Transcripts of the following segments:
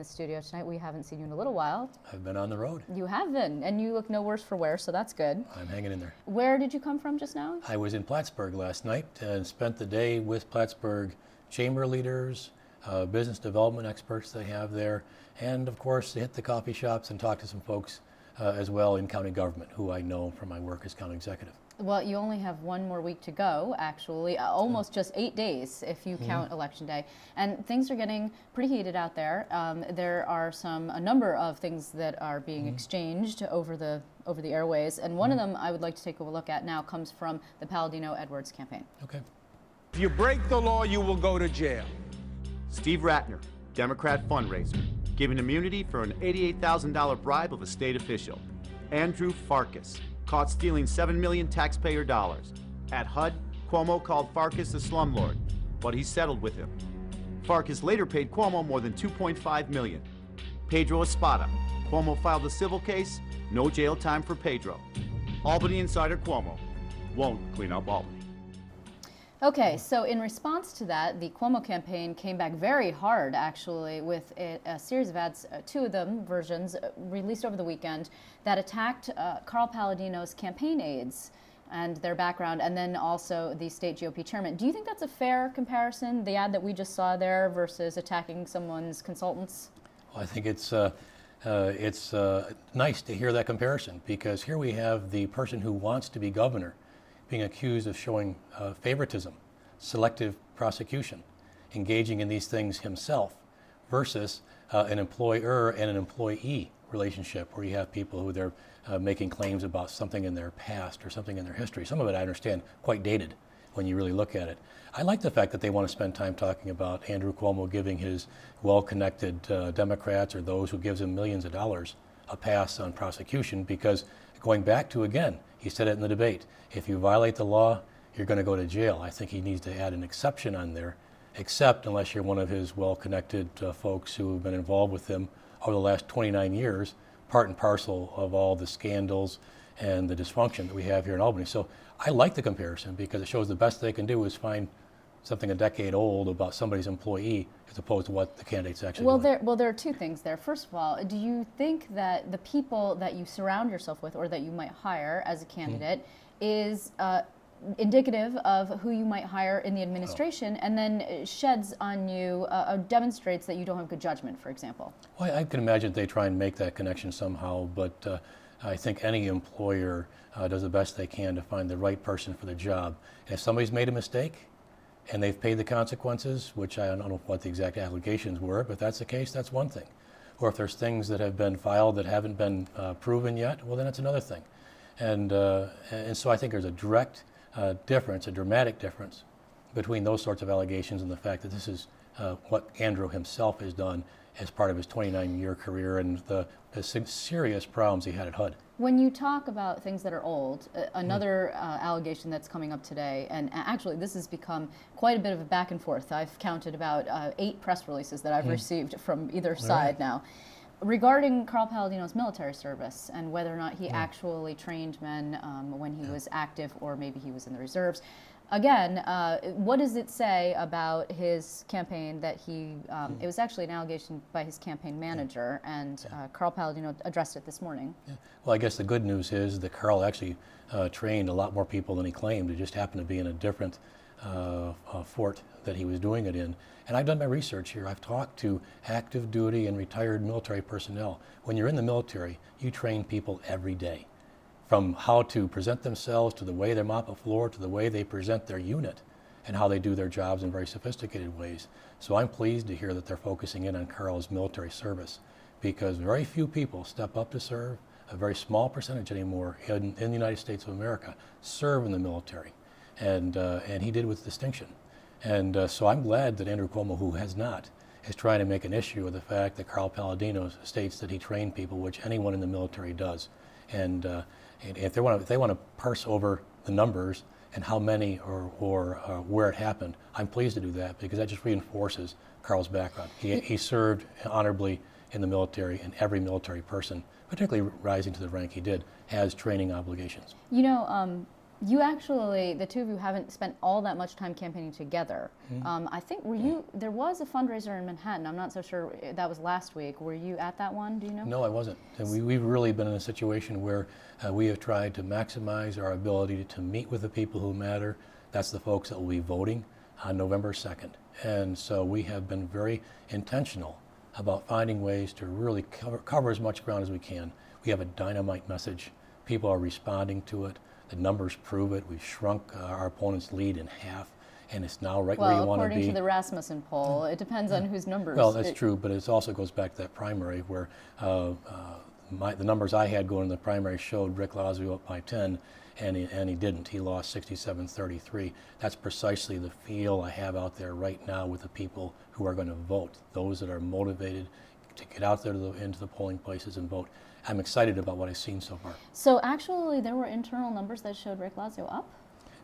the studio tonight. We haven't seen you in a little while. I've been on the road. You have been, and you look no worse for wear, so that's good. I'm hanging in there. Where did you come from just now? I was in Plattsburgh last night and spent the day with Plattsburgh chamber leaders, business development experts they have there, and of course, hit the coffee shops and talk to some folks as well in county government who I know from my work as county executive. Well, you only have one more week to go, actually, almost just 8 days if you count Election Day. And things are getting pretty heated out there. There are a number of things that are being exchanged over the airways, and one of them I would like to take a look at now comes from the Palladino-Edwards campaign. Okay. If you break the law, you will go to jail. Steve Ratner, Democrat fundraiser, giving immunity for an $88,000 bribe of a state official. Andrew Farkas, caught stealing $7 million taxpayer dollars. At HUD, Cuomo called Farkas a slumlord, but he settled with him. Farkas later paid Cuomo more than $2.5 million. Pedro Espada, Cuomo filed a civil case, no jail time for Pedro. Albany insider Cuomo won't clean up Albany. Okay, so in response to that, the Cuomo campaign came back very hard, actually, with a series of ads, two of them versions, released over the weekend, that attacked Carl Palladino's campaign aides and their background, and then also the state GOP chairman. Do you think that's a fair comparison, the ad that we just saw there versus attacking someone's consultants? Well, I think it's nice to hear that comparison, because here we have the person who wants to be governor being accused of showing favoritism, selective prosecution, engaging in these things himself, versus an employer and an employee relationship where you have people who they're making claims about something in their past or something in their history. Some of it, I understand, quite dated when you really look at it. I like the fact that they want to spend time talking about Andrew Cuomo giving his well-connected Democrats or those who gives him millions of dollars a pass on prosecution, because going back to, again, he said it in the debate, if you violate the law, you're going to go to jail. I think he needs to add an exception on there, except unless you're one of his well-connected folks who have been involved with him over the last 29 years, part and parcel of all the scandals and the dysfunction that we have here in Albany. So I like the comparison because it shows the best they can do is find something a decade old about somebody's employee as opposed to what the candidate's actually doing. Well, there are two things there. First of all, do you think that the people that you surround yourself with or that you might hire as a candidate is indicative of who you might hire in the administration, and then sheds on you, demonstrates that you don't have good judgment, for example? Well, I can imagine they try and make that connection somehow, but I think any employer does the best they can to find the right person for the job. And if somebody's made a mistake and they've paid the consequences, which I don't know what the exact allegations were, but if that's the case, that's one thing. Or if there's things that have been filed that haven't been proven yet, well, then that's another thing. And so I think there's a direct difference, a dramatic difference between those sorts of allegations and the fact that this is what Andrew himself has done as part of his 29-year career and the serious problems he had at HUD. When you talk about things that are old, another allegation that's coming up today, and actually this has become quite a bit of a back and forth. I've counted about 8 press releases that I've received from either side now, regarding Carl Palladino's military service and whether or not he actually trained men when he was active, or maybe he was in the reserves. Again, what does it say about his campaign that he, it was actually an allegation by his campaign manager, and Carl Palladino addressed it this morning. Well, I guess the good news is that Carl actually trained a lot more people than he claimed. It just happened to be in a different fort that he was doing it in. And I've done my research here. I've talked to active duty and retired military personnel. When you're in the military, you train people every day, from how to present themselves, to the way they mop a floor, to the way they present their unit, and how they do their jobs in very sophisticated ways. So I'm pleased to hear that they're focusing in on Carl's military service, because very few people step up to serve. A very small percentage anymore in the United States of America serve in the military, and he did with distinction. And so I'm glad that Andrew Cuomo, who has not, is trying to make an issue of the fact that Carl Palladino states that he trained people, which anyone in the military does. And if they want to parse over the numbers and how many or where it happened, I'm pleased to do that, because that just reinforces Carl's background. He served honorably in the military, and every military person, particularly rising to the rank he did, has training obligations. You know, You actually, the two of you haven't spent all that much time campaigning together. I think, there was a fundraiser in Manhattan. I'm not so sure, that was last week. Were you at that one, do you know? No, I wasn't. And we've really been in a situation where we have tried to maximize our ability to meet with the people who matter. That's the folks that will be voting on November 2nd. And so we have been very intentional about finding ways to really cover as much ground as we can. We have a dynamite message. People are responding to it. The numbers prove it. We've shrunk our opponent's lead in half, and it's now right where you want to be. According to the Rasmussen poll, it depends on whose numbers. Well, that's true, but it also goes back to that primary where the numbers I had going in the primary showed Rick Lazio up by 10, and he didn't. He lost 67-33. That's precisely the feel I have out there right now with the people who are going to vote, those that are motivated to get out there into the polling places and vote. I'm excited about what I've seen so far. So actually, there were internal numbers that showed Rick Lazio up?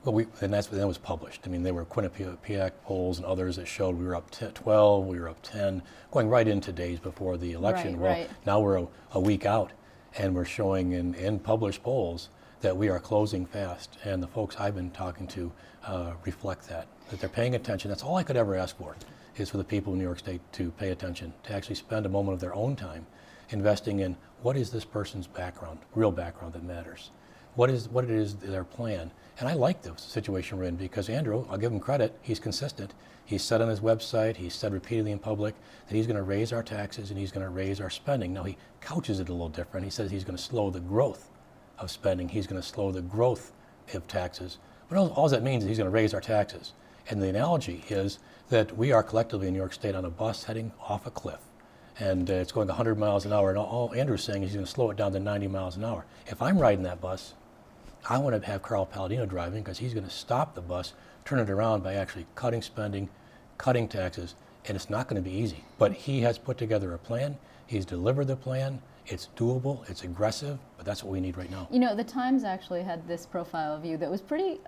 Well, that was published. I mean, there were Quinnipiac polls and others that showed we were up 12, we were up 10, going right into days before the election. Right. Now we're a week out, and we're showing in published polls that we are closing fast. And the folks I've been talking to reflect that they're paying attention. That's all I could ever ask for, is for the people in New York State to pay attention, to actually spend a moment of their own time investing in what is this person's background, real background that matters. What it is their plan. And I like the situation we're in because Andrew, I'll give him credit, he's consistent. He's said on his website, he's said repeatedly in public that he's going to raise our taxes and he's going to raise our spending. Now he couches it a little different. He says he's going to slow the growth of spending. He's going to slow the growth of taxes. But all that means is he's going to raise our taxes. And the analogy is that we are collectively in New York State on a bus heading off a cliff. And it's going 100 miles an hour. And all Andrew's saying is he's going to slow it down to 90 miles an hour. If I'm riding that bus, I want to have Carl Palladino driving because he's going to stop the bus, turn it around by actually cutting spending, cutting taxes, and it's not going to be easy. But he has put together a plan. He's delivered the plan. It's doable. It's aggressive, but that's what we need right now. You know, the Times actually had this profile of you that was pretty,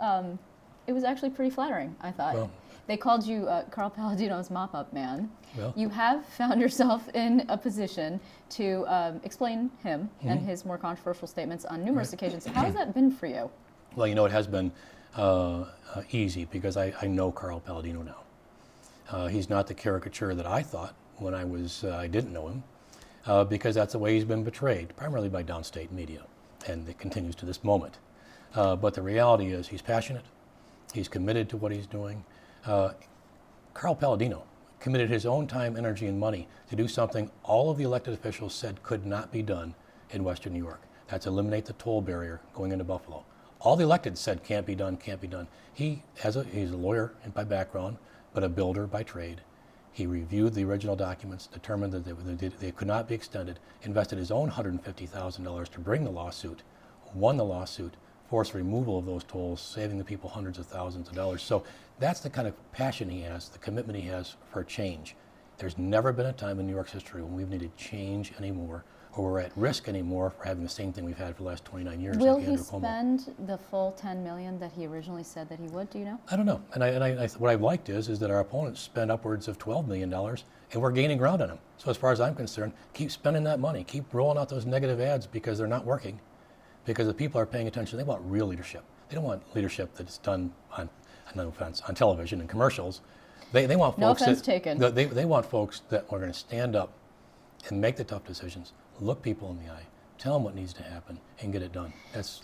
it was actually pretty flattering, I thought. Well, they called you Carl Palladino's mop-up man. Well, You have found yourself in a position to explain him and his more controversial statements on numerous occasions. How has that been for you? well, it has been easy because I know Carl Palladino now. He's not the caricature that I thought when I didn't know him, because that's the way he's been portrayed, primarily by downstate media, and it continues to this moment. But the reality is he's passionate, he's committed to what he's doing. Carl Palladino committed his own time, energy, and money to do something all of the elected officials said could not be done in Western New York. That's eliminate the toll barrier going into Buffalo. All the elected said can't be done, can't be done. He's a lawyer by background, but a builder by trade. He reviewed the original documents, determined that they could not be extended, invested his own $150,000 to bring the lawsuit, won the lawsuit, forced removal of those tolls, saving the people hundreds of thousands of dollars. So that's the kind of passion he has, the commitment he has for change. There's never been a time in New York's history when we've needed change anymore, or we're at risk anymore for having the same thing we've had for the last 29 years. Will like he Andrew Cuomo. spend the full $10 million that he originally said that he would? Do you know? I don't know. And what I've liked is that our opponents spend upwards of $12 million, and we're gaining ground on them. So as far as I'm concerned, keep spending that money. Keep rolling out those negative ads because they're not working. Because the people are paying attention. They want real leadership. They don't want leadership that's done on, no offense, on television and commercials. They want folks No offense that, taken. They want folks that are going to stand up and make the tough decisions, look people in the eye, tell them what needs to happen, and get it done. That's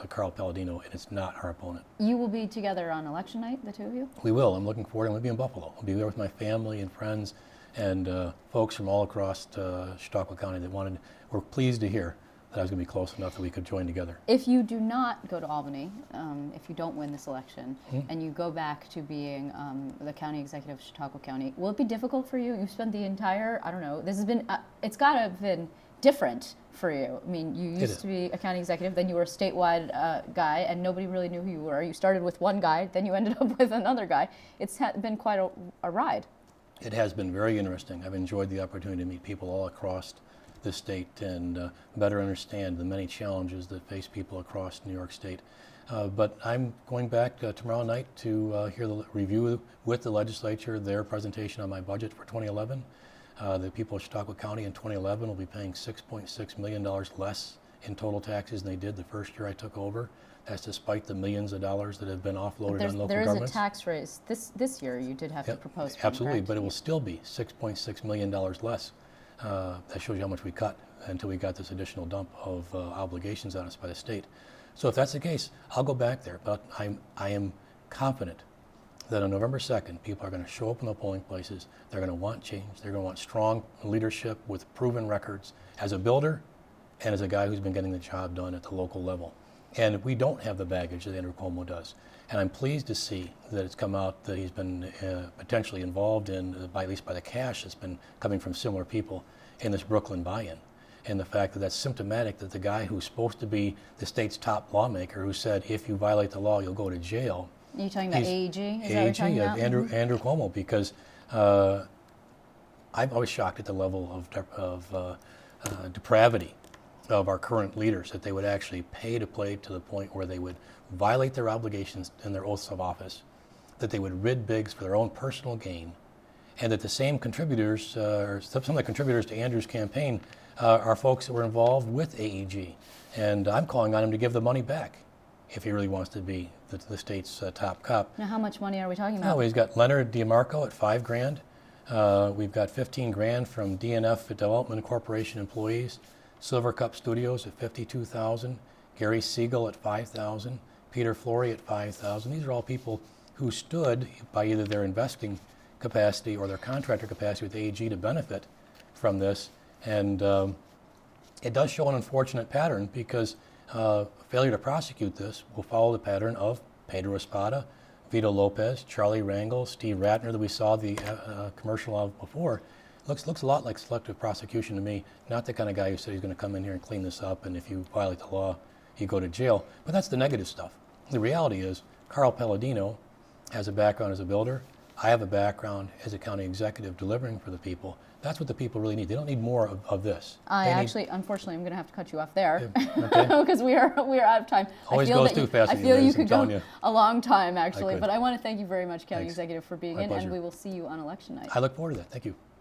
Carl Palladino, and it's not our opponent. You will be together on election night, the two of you? We will. I'm looking forward. I'm going to be in Buffalo. I'll be there with my family and friends and folks from all across Chautauqua County that were pleased to hear that I was going to be close enough that we could join together. If you do not go to Albany, if you don't win this election, and you go back to being the county executive of Chautauqua County, will it be difficult for you? You spent the entire, I don't know, this has been, it's got to have been different for you. I mean, you used to be a county executive, then you were a statewide guy, and nobody really knew who you were. You started with one guy, then you ended up with another guy. It's been quite a ride. It has been very interesting. I've enjoyed the opportunity to meet people all across the state and better understand the many challenges that face people across New York State. But I'm going back tomorrow night to hear the review with the legislature, their presentation on my budget for 2011. The people of Chautauqua County in 2011 will be paying $6.6 million less in total taxes than they did the first year I took over. That's despite the millions of dollars that have been offloaded on local There is a governments. tax raise. This year you did have to Yep, propose. one, absolutely, correct? but it will still be $6.6 million less. That shows you how much we cut until we got this additional dump of obligations on us by the state. So if that's the case, I'll go back there, but I am confident that on November 2nd, people are going to show up in the polling places. They're going to want change. They're going to want strong leadership with proven records as a builder and as a guy who's been getting the job done at the local level. And we don't have the baggage that Andrew Cuomo does. And I'm pleased to see that it's come out that he's been potentially involved in, at least by the cash that's been coming from similar people in this Brooklyn buy-in. And the fact that that's symptomatic that the guy who's supposed to be the state's top lawmaker, who said if you violate the law, you'll go to jail. Are you talking about He's- AEG? Is that what you're talking about? Andrew Cuomo, because I'm always shocked at the level of depravity of our current leaders, that they would actually pay to play to the point where they would violate their obligations in their oaths of office, that they would rid Biggs for their own personal gain, and that the same contributors, or some of the contributors to Andrew's campaign, are folks that were involved with AEG. And I'm calling on him to give the money back if he really wants to be the state's top cop. Now, how much money are we talking about? No, he's got Leonard DiMarco at $5,000. We've got $15,000 from DNF Development Corporation employees. Silver Cup Studios at $52,000. Gary Siegel at $5,000. Peter Flory at $5,000. These are all people who stood by either their investing capacity or their contractor capacity with AEG to benefit from this. And it does show an unfortunate pattern because failure to prosecute this will follow the pattern of Pedro Espada, Vito Lopez, Charlie Rangel, Steve Ratner that we saw the commercial of before. Looks a lot like selective prosecution to me. Not the kind of guy who said he's going to come in here and clean this up, and if you violate the law, you go to jail. But that's the negative stuff. The reality is Carl Palladino has a background as a builder. I have a background as a county executive delivering for the people. That's what the people really need. They don't need more of this. Unfortunately, I'm going to have to cut you off there Okay. because we are out of time. Always I feel goes that too fast I with feel you, you ladies, could I'm go telling you. a long time, actually. could. But I want to thank you very much, County Thanks. Executive, for being My in, pleasure. and we will see you on election night. I look forward to that. Thank you.